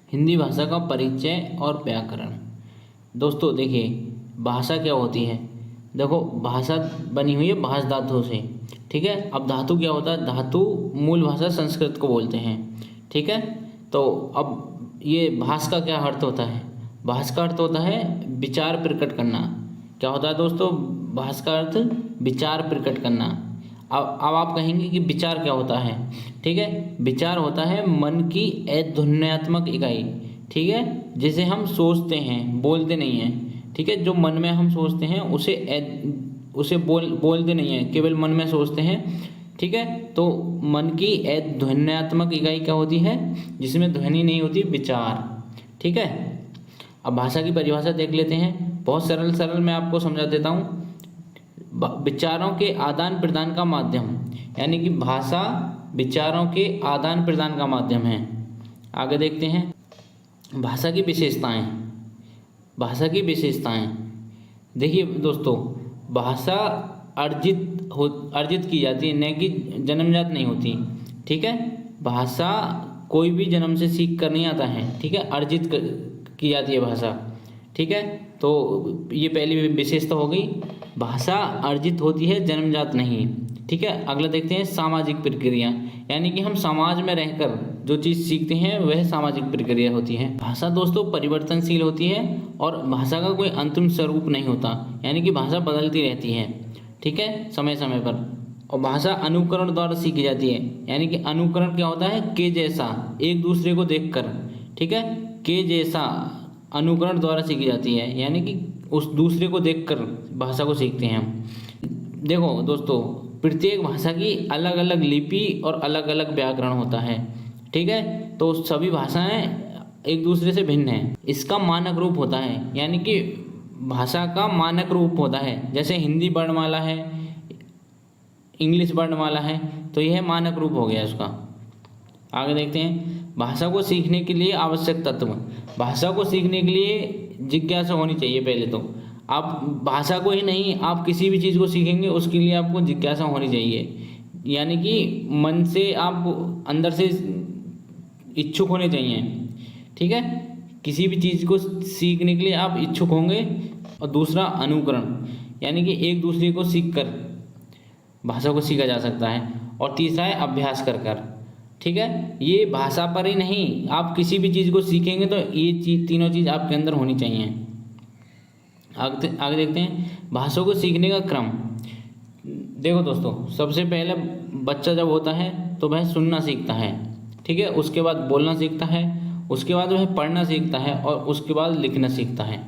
हिंदी भाषा का परिचय और व्याकरण। दोस्तों देखिए, भाषा क्या होती है। देखो, भाषा बनी हुई है भाष धातु से। ठीक है, अब धातु क्या होता है, धातु मूल भाषा संस्कृत को बोलते हैं। ठीक है, तो अब ये भाष का क्या अर्थ होता है। भाष का अर्थ होता है विचार प्रकट करना। क्या होता है दोस्तों, भाष का अर्थ विचार प्रकट करना। अब आप कहेंगे कि विचार क्या होता है। ठीक है, विचार होता है मन की ध्वन्यात्मक इकाई। ठीक है, जिसे हम सोचते हैं, बोलते नहीं हैं। ठीक है, जो मन में हम सोचते हैं उसे बोलते नहीं हैं, केवल मन में सोचते हैं। ठीक है, तो मन की ध्वन्यात्मक इकाई क्या होती है, जिसमें ध्वनि नहीं होती, विचार। ठीक है, अब भाषा की परिभाषा देख लेते हैं। बहुत सरल मैं आपको समझा देता हूँ। विचारों के आदान प्रदान का माध्यम, यानी कि भाषा विचारों के आदान प्रदान का माध्यम है। आगे देखते हैं भाषा की विशेषताएं। भाषा की विशेषताएं देखिए दोस्तों, भाषा अर्जित की जाती है, न कि जन्मजात नहीं होती। ठीक है, भाषा कोई भी जन्म से सीख कर नहीं आता है। ठीक है, अर्जित की जाती है भाषा। ठीक है, तो ये पहली विशेषता हो गई, भाषा अर्जित होती है, जन्मजात नहीं। ठीक है, अगला देखते हैं सामाजिक प्रक्रिया, यानी कि हम समाज में रहकर जो चीज़ सीखते हैं वह सामाजिक प्रक्रिया होती है। भाषा दोस्तों परिवर्तनशील होती है और भाषा का कोई अंतिम स्वरूप नहीं होता, यानी कि भाषा बदलती रहती है। ठीक है, समय समय पर। और भाषा अनुकरण द्वारा सीखी जाती है, यानी कि अनुकरण क्या होता है, के जैसा, एक दूसरे को देखकर। ठीक है, के जैसा अनुकरण द्वारा सीखी जाती है, यानी कि उस दूसरे को देखकर भाषा को सीखते हैं हम। देखो दोस्तों, प्रत्येक भाषा की अलग अलग लिपि और अलग अलग व्याकरण होता है। ठीक है, तो सभी भाषाएं एक दूसरे से भिन्न हैं। इसका मानक रूप होता है, यानी कि भाषा का मानक रूप होता है। जैसे हिंदी वर्णमाला है, इंग्लिश वर्णमाला है, तो यह मानक रूप हो गया उसका। आगे देखते हैं भाषा को सीखने के लिए आवश्यक तत्व। भाषा को सीखने के लिए जिज्ञासा होनी चाहिए। पहले तो आप भाषा को ही नहीं, आप किसी भी चीज़ को सीखेंगे उसके लिए आपको जिज्ञासा होनी चाहिए, यानी कि मन से आप अंदर से इच्छुक होने चाहिए। ठीक है, किसी भी चीज़ को सीखने के लिए आप इच्छुक होंगे। और दूसरा अनुकरण, यानी कि एक दूसरे को सीख कर भाषा को सीखा जा सकता है। और तीसरा है अभ्यास कर कर। ठीक है, ये भाषा पर ही नहीं, आप किसी भी चीज़ को सीखेंगे तो ये तीनों चीज़ आपके अंदर होनी चाहिए। आगे देखते हैं भाषा को सीखने का क्रम। देखो दोस्तों, सबसे पहले बच्चा जब होता है तो वह सुनना सीखता है। ठीक है, उसके बाद बोलना सीखता है, उसके बाद वह पढ़ना सीखता है और उसके बाद लिखना सीखता है।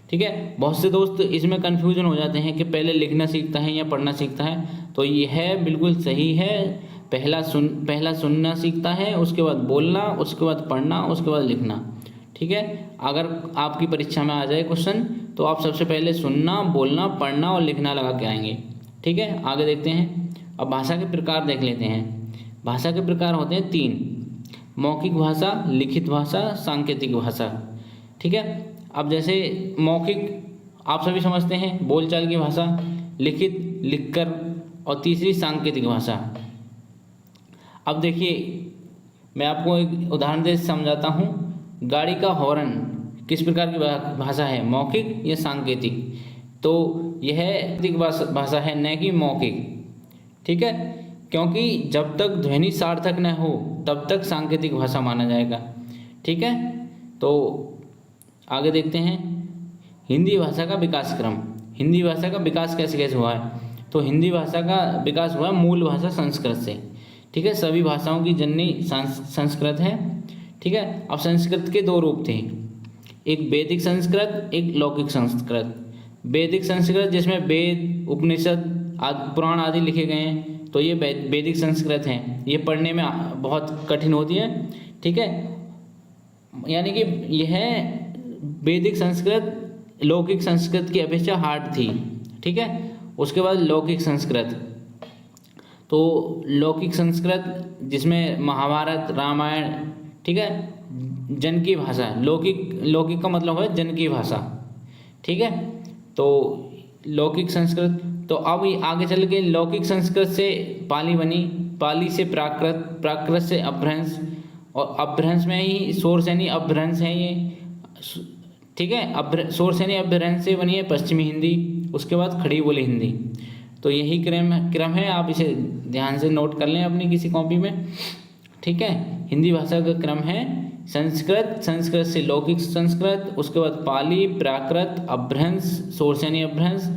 ठीक है, बहुत से दोस्त इसमें कन्फ्यूजन हो जाते हैं कि पहले लिखना सीखता है या पढ़ना सीखता है, तो यह बिल्कुल सही है। पहला सुनना सीखता है, उसके बाद बोलना, उसके बाद पढ़ना, उसके बाद लिखना। ठीक है, अगर आपकी परीक्षा में आ जाए क्वेश्चन तो आप सबसे पहले सुनना, बोलना, पढ़ना और लिखना लगा के आएंगे। ठीक है, आगे देखते हैं। अब भाषा के प्रकार देख लेते हैं। भाषा के प्रकार होते हैं 3: मौखिक भाषा, लिखित भाषा, सांकेतिक भाषा। ठीक है, अब जैसे मौखिक आप सभी समझते हैं, बोलचाल की भाषा, लिखित लिखकर, और तीसरी सांकेतिक भाषा। अब देखिए, मैं आपको एक उदाहरण से समझाता हूँ। गाड़ी का हॉर्न किस प्रकार की भाषा है, मौखिक या सांकेतिक? तो यह सांकेतिक भाषा है, न कि मौखिक। ठीक है, क्योंकि जब तक ध्वनि सार्थक न हो तब तक सांकेतिक भाषा माना जाएगा। ठीक है, तो आगे देखते हैं हिंदी भाषा का विकास क्रम। हिंदी भाषा का विकास कैसे कैसे हुआ है? तो हिंदी भाषा का विकास हुआ मूल भाषा संस्कृत से। ठीक है, सभी भाषाओं की जननी संस्कृत है। ठीक है, अब संस्कृत के 2 रूप थे, एक वैदिक संस्कृत, एक लौकिक संस्कृत। वैदिक संस्कृत जिसमें वेद, उपनिषद आदि, पुराण आदि लिखे गए हैं, तो ये वैदिक संस्कृत है। ये पढ़ने में बहुत कठिन होती है। ठीक है, यानी कि यह वैदिक संस्कृत लौकिक संस्कृत की अपेक्षा हार्ड थी। ठीक है, उसके बाद लौकिक संस्कृत। तो लौकिक संस्कृत जिसमें महाभारत, रामायण, ठीक है, जन की भाषा। लौकिक का मतलब है जन की भाषा। ठीक है, तो लौकिक संस्कृत। तो अब आगे चल के लौकिक संस्कृत से पाली बनी, पाली से प्राकृत, प्राकृत से अपभ्रंश, और अपभ्रंश में ही सोर्स यानी अपभ्रंश है ये, ठीक है। सोर्स यानी अपभ्रंश से बनी है पश्चिमी हिंदी, उसके बाद खड़ी बोली हिंदी। तो यही क्रम है, आप इसे ध्यान से नोट कर लें अपनी किसी कॉपी में, ठीक है। हिंदी भाषा का क्रम है संस्कृत, संस्कृत से लौकिक संस्कृत, उसके बाद पाली, प्राकृत, अपभ्रंश, सोर्स यानी अपभ्रंश,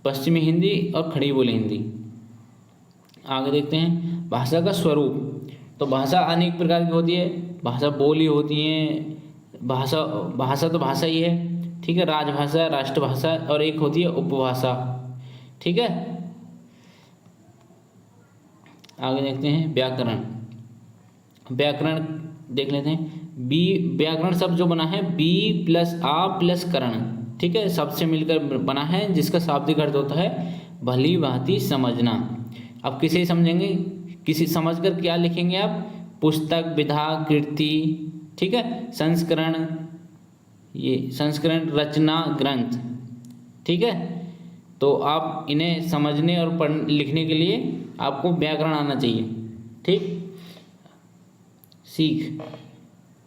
पश्चिमी हिंदी और खड़ी बोली हिंदी। आगे देखते हैं भाषा का स्वरूप। तो भाषा अनेक प्रकार की होती है, भाषा बोली होती है, भाषा तो भाषा ही है, ठीक है। राजभाषा, राष्ट्रभाषा और एक होती है उपभाषा, ठीक है। आगे देखते हैं व्याकरण। व्याकरण देख लेते हैं। व्याकरण शब्द जो बना है बी प्लस आ प्लस करण, ठीक है, शब्द से मिलकर बना है, जिसका शाब्दिक अर्थ होता है भली भांति समझना। अब किसे समझेंगे, किसी समझकर क्या लिखेंगे आप, पुस्तक, विधा, कृति, ठीक है, संस्करण, ये संस्करण, रचना, ग्रंथ, ठीक है। तो आप इन्हें समझने और लिखने के लिए आपको व्याकरण आना चाहिए, ठीक। सीख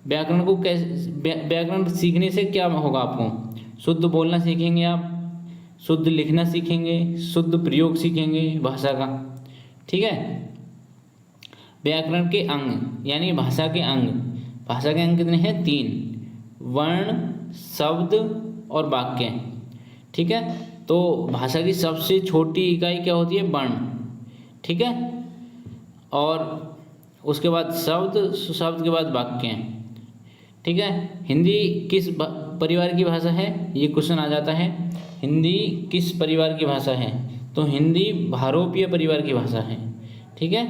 व्याकरण को कैसे, व्याकरण सीखने से क्या होगा, आपको शुद्ध बोलना सीखेंगे, आप शुद्ध लिखना सीखेंगे, शुद्ध प्रयोग सीखेंगे भाषा का, ठीक है। व्याकरण के अंग यानी भाषा के अंग, भाषा के अंग कितने हैं, 3, वर्ण, शब्द और वाक्य, ठीक है। तो भाषा की सबसे छोटी इकाई क्या होती है, वर्ण, ठीक है, और उसके बाद शब्द, शब्द के बाद वाक्य, ठीक है। हिंदी किस परिवार की भाषा है, ये क्वेश्चन आ जाता है, हिंदी किस परिवार की भाषा है, तो हिंदी भारोपीय परिवार की भाषा है, ठीक है,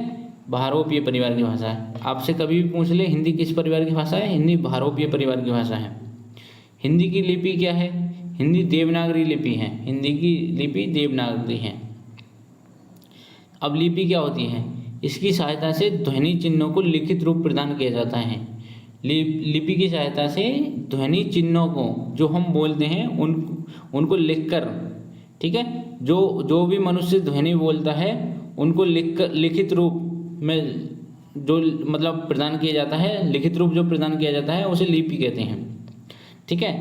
भारोपीय परिवार की भाषा है। आपसे कभी भी पूछ ले हिंदी किस परिवार की भाषा है, हिंदी भारोपीय परिवार की भाषा है। हिंदी की लिपि क्या है, हिंदी देवनागरी लिपि है, हिंदी की लिपि देवनागरी है। अब लिपि क्या होती है, इसकी सहायता से ध्वनि चिन्हों को लिखित रूप प्रदान किया जाता है। लिपि की सहायता से ध्वनि चिन्हों को, जो हम बोलते हैं उनको लिखकर, ठीक है, जो भी मनुष्य ध्वनि बोलता है उनको लिखकर लिखित रूप में जो मतलब प्रदान किया जाता है, लिखित रूप जो प्रदान किया जाता है उसे लिपि कहते हैं, ठीक है।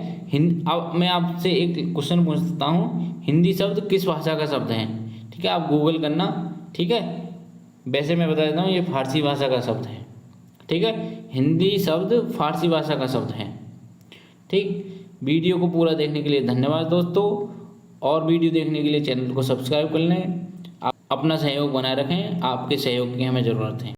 अब मैं आपसे एक क्वेश्चन पूछता हूँ, हिंदी शब्द किस भाषा का शब्द है, ठीक है, आप गूगल करना, ठीक है। वैसे मैं बता देता हूँ ये फारसी भाषा का शब्द है, ठीक है, हिंदी शब्द फारसी भाषा का शब्द है, ठीक। वीडियो को पूरा देखने के लिए धन्यवाद दोस्तों, और वीडियो देखने के लिए चैनल को सब्सक्राइब कर लें। अपना सहयोग बनाए रखें, आपके सहयोग की हमें ज़रूरत है।